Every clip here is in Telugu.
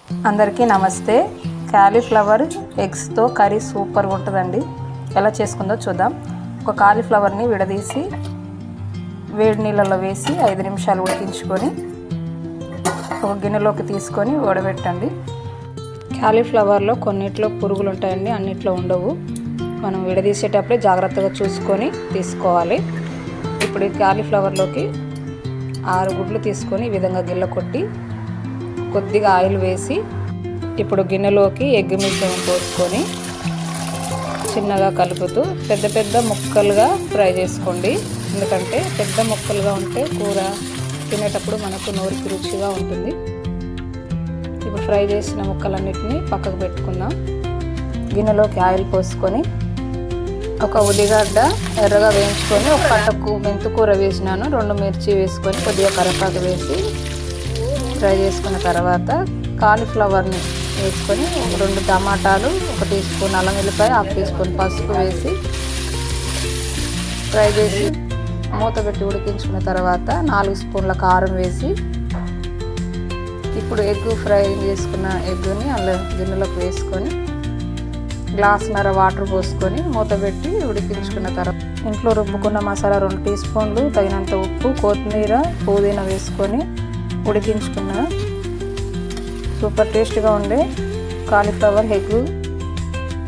అందరికీ నమస్తే. కాలీఫ్లవర్ ఎగ్స్తో కర్రీ సూపర్గా ఉంటుందండి. ఎలా చేసుకుందో చూద్దాం. ఒక కాలీఫ్లవర్ని విడదీసి వేడి నీళ్ళలో వేసి 5 నిమిషాలు ఉడికించుకొని ఒక గిన్నెలోకి తీసుకొని వడబెట్టండి. కాలీఫ్లవర్లో కొన్నిట్లో పురుగులు ఉంటాయండి, అన్నిట్లో ఉండవు. మనం విడదీసేటప్పుడే జాగ్రత్తగా చూసుకొని తీసుకోవాలి. ఇప్పుడు ఈ కాలీఫ్లవర్లోకి 6 గుడ్లు తీసుకొని ఈ విధంగా గిల్ల కొట్టి కొద్దిగా ఆయిల్ వేసి ఇప్పుడు గిన్నెలోకి ఎగ్ మిశ్రమం పోసుకొని చిన్నగా కలుపుతూ పెద్ద పెద్ద ముక్కలుగా ఫ్రై చేసుకోండి. ఎందుకంటే పెద్ద ముక్కలుగా ఉంటే కూర తినేటప్పుడు మనకు నోరుకి రుచిగా ఉంటుంది. ఇప్పుడు ఫ్రై చేసిన ముక్కలన్నిటిని పక్కకు పెట్టుకుందాం. గిన్నెలోకి ఆయిల్ పోసుకొని ఒక ఉల్లిగడ్డ ఎర్రగా వేయించుకొని ఒక పట్టకు మెంతుకూర వేసినాను, 2 మిర్చి వేసుకొని కొద్దిగా కరివేపాకు వేసి ఫ్రై చేసుకున్న తర్వాత కాలీఫ్లవర్ని వేసుకొని 2 టమాటాలు, 1 టీ స్పూన్ అల్లం వెల్లిపాయ, 1/2 టీ స్పూన్ పసుపు వేసి ఫ్రై చేసి మూత పెట్టి ఉడికించుకున్న తర్వాత 4 స్పూన్ల కారం వేసి ఇప్పుడు ఎగ్ ఫ్రై చేసుకున్న ఎగ్ని అలా గిన్నెలోకి వేసుకొని గ్లాసున్నర వాటర్ పోసుకొని మూత పెట్టి ఉడికించుకున్న తర్వాత ఇంట్లో రుబ్బుకున్న మసాలా 2 టీ స్పూన్లు, తగినంత ఉప్పు, కొత్తిమీర, పుదీనా వేసుకొని ఉడికించుకున్న సూపర్ టేస్ట్గా ఉండే కాలీఫ్లవర్ ఎగ్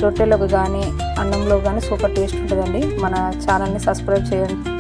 రొట్టెలకు కానీ అన్నంలో కానీ సూపర్ టేస్ట్ ఉంటుందండి. మన ఛానల్ని సబ్స్క్రైబ్ చేయండి.